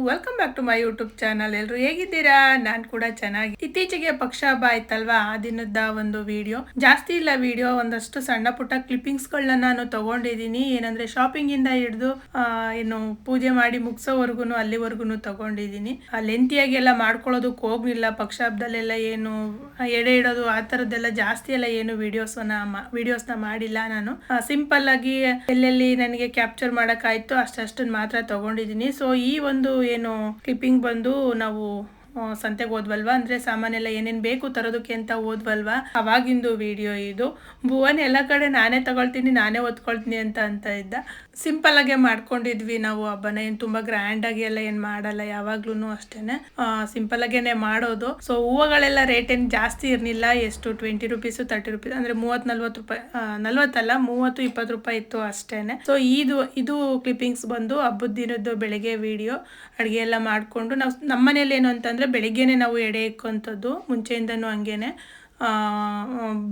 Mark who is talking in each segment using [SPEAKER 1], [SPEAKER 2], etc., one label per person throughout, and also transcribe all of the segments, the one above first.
[SPEAKER 1] Welcome back to my YouTube channel. ಎಲ್ಲರೂ ಹೇಗಿದ್ದೀರಾ? ನಾನು ಕೂಡ ಚೆನ್ನಾಗಿ. ಇತ್ತೀಚೆಗೆ ಪಕ್ಷ ಹಬ್ಬ ಆಯ್ತಲ್ವಾ, ಆ ದಿನದ ಒಂದು ವಿಡಿಯೋ, ಜಾಸ್ತಿ ಇಲ್ಲ ವಿಡಿಯೋ, ಒಂದಷ್ಟು ಸಣ್ಣ ಪುಟ್ಟ ಕ್ಲಿಪ್ಪಿಂಗ್ಸ್ಗಳನ್ನ ನಾನು ತಗೊಂಡಿದ್ದೀನಿ. ಏನಂದ್ರೆ ಶಾಪಿಂಗ್ ಇಂದ ಹಿಡಿದು ಏನು ಪೂಜೆ ಮಾಡಿ ಮುಗಿಸೋವರೆಗೂ ಅಲ್ಲಿವರೆಗೂ ತಗೊಂಡಿದ್ದೀನಿ. ಲೆಂತಿಯಾಗಿ ಎಲ್ಲ ಮಾಡ್ಕೊಳ್ಳೋದಕ್ಕೆ ಹೋಗ್ಲಿಲ್ಲ. ಪಕ್ಷ ಹಬ್ಬದಲ್ಲೆಲ್ಲ ಏನು ಎಡೆ ಇಡೋದು ಆ ಥರದ್ದೆಲ್ಲ ಜಾಸ್ತಿ ಎಲ್ಲ ಏನು ವಿಡಿಯೋಸ್ನ ಮಾಡಿಲ್ಲ. ನಾನು ಸಿಂಪಲ್ ಆಗಿ ಎಲ್ಲೆಲ್ಲಿ ನನಗೆ ಕ್ಯಾಪ್ಚರ್ ಮಾಡೋಕ್ಕಾಯ್ತು ಅಷ್ಟನ್ನು ಮಾತ್ರ ತಗೊಂಡಿದ್ದೀನಿ. ಸೊ ಈ ಒಂದು ಏನು ಕ್ಲಿಪ್ಪಿಂಗ್ ಬಂದು ನಾವು ಸಂತೆಗೆ ಹೋದ್ವಲ್ವಾ, ಅಂದ್ರೆ ಸಾಮಾನೆಲ್ಲ ಏನೇನ್ ಬೇಕು ತರೋದಕ್ಕೆ ಅಂತ ಹೋದ್ವಲ್ವಾ, ಅವಾಗಿಂದು ವಿಡಿಯೋ ಇದು. ಭುವನ್ ಎಲ್ಲ ಕಡೆ ನಾನೇ ತಗೊಳ್ತೀನಿ, ನಾನೇ ಓದ್ಕೊಳ್ತೀನಿ ಅಂತ ಇದ್ದ. ಸಿಂಪಲ್ ಆಗಿ ಮಾಡ್ಕೊಂಡಿದ್ವಿ ನಾವು ಹಬ್ಬನ. ಏನ್ ತುಂಬಾ ಗ್ರ್ಯಾಂಡ್ ಆಗಿ ಎಲ್ಲ ಏನ್ ಮಾಡಲ್ಲ, ಯಾವಾಗ್ಲೂ ಅಷ್ಟೇನೆ ಸಿಂಪಲ್ ಆಗೇನೆ ಮಾಡೋದು. ಸೊ ಹೂವುಗಳೆಲ್ಲ ರೇಟ್ ಏನ್ ಜಾಸ್ತಿ ಇರ್ಲಿಲ್ಲ. ಎಷ್ಟು 20 ರುಪೀಸ್ 30 ರುಪೀಸ್, ಅಂದ್ರೆ 30-40 ರೂಪಾಯಿ, 40 ಅಲ್ಲ 30-20 ರೂಪಾಯಿ ಇತ್ತು ಅಷ್ಟೇನೆ. ಸೊ ಇದು ಕ್ಲಿಪ್ಪಿಂಗ್ಸ್ ಬಂದು ಹಬ್ಬದ ದಿನದ್ದು ಬೆಳಗ್ಗೆ ವಿಡಿಯೋ. ಅಡುಗೆ ಎಲ್ಲ ಮಾಡಿಕೊಂಡು ನಾವು ನಮ್ಮ ಮನೇಲಿ ಏನು ಅಂತಂದರೆ ಬೆಳಗ್ಗೆನೆ ನಾವು ಎಡೆ ಇಕ್ಕುವಂಥದ್ದು, ಮುಂಚೆಯಿಂದನೂ ಹಂಗೇನೆ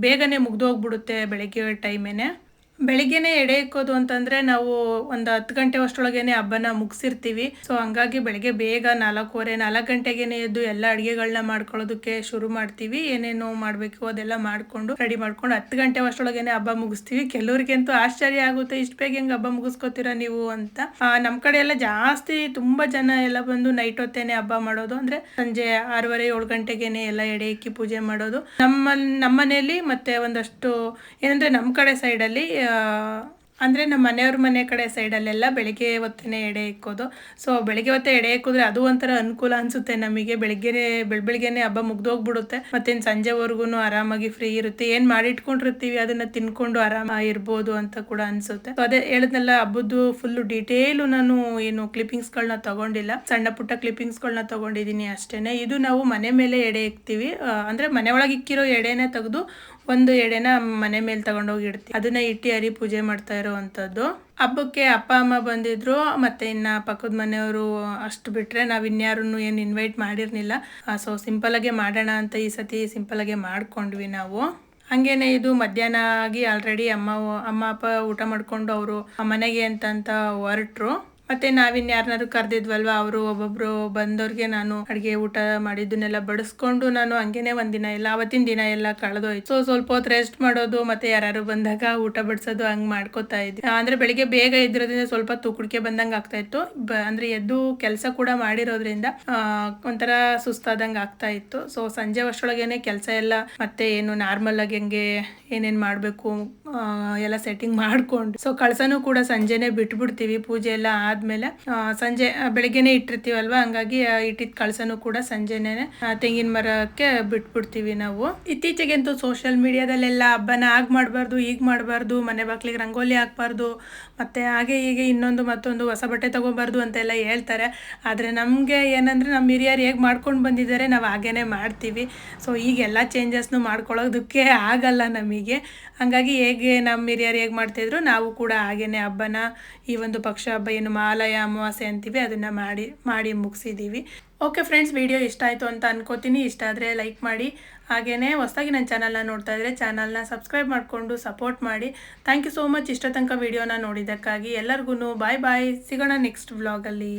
[SPEAKER 1] ಬೇಗನೆ ಮುಗ್ದೋಗ್ಬಿಡುತ್ತೆ ಬೆಳಗ್ಗೆ ಟೈಮೇನೆ. ಬೆಳಿಗ್ಗೆನೆ ಎಡೆ ಇಕ್ಕೋದು ಅಂತಂದ್ರೆ ನಾವು ಒಂದು 10 ಗಂಟೆ ಅಷ್ಟರೊಳಗೇನೆ ಹಬ್ಬನ ಮುಗಿಸಿರ್ತೀವಿ. ಸೊ ಹಂಗಾಗಿ ಬೆಳಗ್ಗೆ ಬೇಗ 4 ಗಂಟೆಗೇನೆ ಎದ್ದು ಎಲ್ಲ ಅಡುಗೆಗಳನ್ನ ಮಾಡ್ಕೊಳ್ಳೋದಕ್ಕೆ ಶುರು ಮಾಡ್ತೀವಿ. ಏನೇನು ಮಾಡಬೇಕು ಅದೆಲ್ಲ ಮಾಡಿಕೊಂಡು ರೆಡಿ ಮಾಡ್ಕೊಂಡು 10 ಗಂಟೆ ಅಷ್ಟರೊಳಗೇನೆ ಹಬ್ಬ ಮುಗಿಸ್ತೀವಿ. ಕೆಲವ್ರಿಗಂತೂ ಆಶ್ಚರ್ಯ ಆಗುತ್ತೆ, ಇಷ್ಟು ಬೇಗ ಹೆಂಗೆ ಹಬ್ಬ ಮುಗಿಸ್ಕೋತೀರಾ ನೀವು ಅಂತ. ನಮ್ಮ ಕಡೆ ಎಲ್ಲ ಜಾಸ್ತಿ ತುಂಬಾ ಜನ ಎಲ್ಲ ಬಂದು ನೈಟ್ ಹೊತ್ತೇನೆ ಹಬ್ಬ ಮಾಡೋದು. ಅಂದ್ರೆ ಸಂಜೆ 6:30-7 ಗಂಟೆಗೇನೆ ಎಲ್ಲ ಎಡೆ ಇಕ್ಕಿ ಪೂಜೆ ಮಾಡೋದು. ನಮ್ಮ ಮನೆಯಲ್ಲಿ ಮತ್ತೆ ಒಂದಷ್ಟು ಏನಂದ್ರೆ ನಮ್ಮ ಕಡೆ ಸೈಡಲ್ಲಿ ಅಂದರೆ ನಮ್ಮ ಮನೆಯವ್ರ ಮನೆ ಕಡೆ ಸೈಡಲ್ಲೆಲ್ಲ ಬೆಳಿಗ್ಗೆ ಹೊತ್ತೇ ಎಡೆ ಇಕ್ಕೋದು. ಸೊ ಬೆಳಿಗ್ಗೆ ಹೊತ್ತೇ ಎಡೆ ಇಕ್ಕಿದ್ರೆ ಅದು ಒಂಥರ ಅನುಕೂಲ ಅನಿಸುತ್ತೆ ನಮಗೆ. ಬೆಳಗ್ಗೆನೆ ಹಬ್ಬ ಮುಗ್ದೋಗ್ಬಿಡುತ್ತೆ. ಮತ್ತೇನು ಸಂಜೆವರೆಗೂ ಆರಾಮಾಗಿ ಫ್ರೀ ಇರುತ್ತೆ. ಏನು ಮಾಡಿಟ್ಕೊಂಡಿರ್ತೀವಿ ಅದನ್ನು ತಿನ್ಕೊಂಡು ಆರಾಮಾಗಿ ಇರ್ಬೋದು ಅಂತ ಕೂಡ ಅನಿಸುತ್ತೆ. ಸೊ ಅದೇ ಹೇಳಿದ್ನಲ್ಲ, ಹಬ್ಬದ್ದು ಫುಲ್ಲು ಡೀಟೇಲು ನಾನು ಏನು ಕ್ಲಿಪ್ಪಿಂಗ್ಸ್ಗಳನ್ನ ತಗೊಂಡಿಲ್ಲ, ಸಣ್ಣ ಪುಟ್ಟ ಕ್ಲಿಪ್ಪಿಂಗ್ಸ್ಗಳನ್ನ ತಗೊಂಡಿದ್ದೀನಿ ಅಷ್ಟೇನೆ. ಇದು ನಾವು ಮನೆ ಮೇಲೆ ಎಡೆ ಇಕ್ತೀವಿ. ಅಂದರೆ ಮನೆ ಒಳಗೆ ಇಕ್ಕಿರೋ ಎಡೆನೇ ತೆಗೆದು ಒಂದು ಎಡೆನ ಮನೆ ಮೇಲೆ ತಗೊಂಡೋಗಿ ಇಡ್ತೀವಿ. ಅದನ್ನ ಇಟ್ಟು ಅರಿ ಪೂಜೆ ಮಾಡ್ತಾ ಇರೋವಂಥದ್ದು. ಹಬ್ಬಕ್ಕೆ ಅಪ್ಪ ಅಮ್ಮ ಬಂದಿದ್ರು, ಮತ್ತೆ ಇನ್ನು ಪಕ್ಕದ ಮನೆಯವರು ಅಷ್ಟು ಬಿಟ್ಟರೆ ನಾವು ಇನ್ಯಾರನ್ನು ಏನು ಇನ್ವೈಟ್ ಮಾಡಿರಲಿಲ್ಲ. ಸೊ ಸಿಂಪಲಾಗೆ ಮಾಡೋಣ ಅಂತ ಈ ಸತಿ ಸಿಂಪಲಾಗೆ ಮಾಡ್ಕೊಂಡ್ವಿ ನಾವು. ಹಂಗೇನೆ ಇದು ಮಧ್ಯಾಹ್ನ ಆಗಿ ಆಲ್ರೆಡಿ ಅಮ್ಮ ಅಪ್ಪ ಊಟ ಮಾಡ್ಕೊಂಡು ಅವರು ಮನೆಗೆ ಅಂತ ಹೊರಟ್ರು. ಮತ್ತೆ ನಾವಿನ್ಯಾರನ್ನಾರು ಕರೆದಿದ್ವಲ್ವ, ಅವರು ಒಬ್ಬೊಬ್ರು ಬಂದವ್ರಿಗೆ ನಾನು ಅಡುಗೆ ಊಟ ಮಾಡಿದ್ದನ್ನೆಲ್ಲ ಬಡಿಸ್ಕೊಂಡು ನಾನು ಹಂಗೇನೆ ಒಂದಿನ ಎಲ್ಲ ಅವತ್ತಿನ ದಿನ ಎಲ್ಲ ಕಳೆದೋಯ್ತು. ಸೊ ಸ್ವಲ್ಪ ಹೊತ್ತು ರೆಸ್ಟ್ ಮಾಡೋದು, ಮತ್ತೆ ಯಾರು ಬಂದಾಗ ಊಟ ಬಡಿಸೋದು ಹಂಗೆ ಮಾಡ್ಕೋತಾ ಇದ್ವಿ. ಅಂದ್ರೆ ಬೆಳಿಗ್ಗೆ ಬೇಗ ಇದ್ರೋದ್ರಿಂದ ಸ್ವಲ್ಪ ತೂಕಡಿಕೆ ಬಂದಂಗೆ ಆಗ್ತಾ ಇತ್ತು. ಅಂದ್ರೆ ಎದ್ದು ಕೆಲಸ ಕೂಡ ಮಾಡಿರೋದ್ರಿಂದ ಒಂಥರ ಸುಸ್ತಾದಂಗೆ ಆಗ್ತಾ ಇತ್ತು. ಸೊ ಸಂಜೆ ಅಷ್ಟರೊಳಗೇನೆ ಕೆಲಸ ಎಲ್ಲ ಮತ್ತೆ ಏನು ನಾರ್ಮಲ್ ಆಗಿ ಹೆಂಗೆ ಏನೇನು ಮಾಡಬೇಕು ಎಲ್ಲ ಸೆಟ್ಟಿಂಗ್ ಮಾಡ್ಕೊಂಡು, ಸೊ ಕಳಸನೂ ಕೂಡ ಸಂಜೆನೆ ಬಿಟ್ಬಿಡ್ತೀವಿ. ಪೂಜೆ ಎಲ್ಲ ಆದ್ಮೇಲೆ ಸಂಜೆ ಬೆಳಿಗ್ಗೆನೆ ಇಟ್ಟಿರ್ತೀವಲ್ವಾ, ಹಂಗಾಗಿ ಇಟ್ಟಿದ್ ಕಳಸನೂ ಕೂಡ ಸಂಜೆನೆ ತೆಂಗಿನ ಮರಕ್ಕೆ ಬಿಟ್ಬಿಡ್ತೀವಿ ನಾವು. ಇತ್ತೀಚೆಗಂತೂ ಸೋಷಿಯಲ್ ಮೀಡಿಯಾದಲ್ಲೆಲ್ಲ ಹಬ್ಬನ ಆಗ್ ಮಾಡಬಾರ್ದು, ಈಗ ಮಾಡಬಾರ್ದು, ಮನೆ ಬಾಗ್ಲಿಗೆ ರಂಗೋಲಿ ಹಾಕ್ಬಾರ್ದು, ಮತ್ತೆ ಹಾಗೆ ಹೀಗೆ ಇನ್ನೊಂದು ಮತ್ತೊಂದು ಹೊಸ ಬಟ್ಟೆ ತಗೋಬಾರ್ದು ಅಂತೆಲ್ಲ ಹೇಳ್ತಾರೆ. ಆದರೆ ನಮಗೆ ಏನಂದ್ರೆ ನಮ್ಮ ಹಿರಿಯರು ಹೇಗೆ ಮಾಡ್ಕೊಂಡು ಬಂದಿದ್ದಾರೆ ನಾವು ಹಾಗೇನೆ ಮಾಡ್ತೀವಿ. ಸೊ ಈಗ ಎಲ್ಲ ಚೇಂಜಸ್ನು ಮಾಡ್ಕೊಳ್ಳೋದಕ್ಕೆ ಆಗಲ್ಲ ನಮಗೆ. ಹಂಗಾಗಿ ಹೇಗೆ ನಮ್ಮ ಹಿರಿಯರು ಹೇಗೆ ಮಾಡ್ತಿದ್ರು ನಾವು ಕೂಡ ಹಾಗೇನೆ ಹಬ್ಬನ, ಈ ಒಂದು ಪಕ್ಷ ಹಬ್ಬ ಏನು ಮಹಾಲಯ ಅಮಾವಾಸ್ಯೆ ಅಂತೀವಿ ಅದನ್ನು ಮಾಡಿ ಮುಗಿಸಿದ್ದೀವಿ. ಓಕೆ ಫ್ರೆಂಡ್ಸ್, ವಿಡಿಯೋ ಇಷ್ಟ ಆಯಿತು ಅಂತ ಅನ್ಕೋತೀನಿ. ಇಷ್ಟ ಆದರೆ ಲೈಕ್ ಮಾಡಿ, ಹಾಗೆಯೇ ಹೊಸದಾಗಿ ನನ್ನ ಚಾನಲ್ನ ನೋಡ್ತಾ ಇದ್ದರೆ ಚಾನಲ್ನ ಸಬ್ಸ್ಕ್ರೈಬ್ ಮಾಡಿಕೊಂಡು ಸಪೋರ್ಟ್ ಮಾಡಿ. ಥ್ಯಾಂಕ್ ಯು ಸೋ ಮಚ್ ಇಷ್ಟ ತನಕ ವಿಡಿಯೋನ ನೋಡಿದ್ದಕ್ಕಾಗಿ. ಎಲ್ಲರಿಗೂ ಬಾಯ್ ಬಾಯ್, ಸಿಗೋಣ ನೆಕ್ಸ್ಟ್ ವ್ಲಾಗಲ್ಲಿ.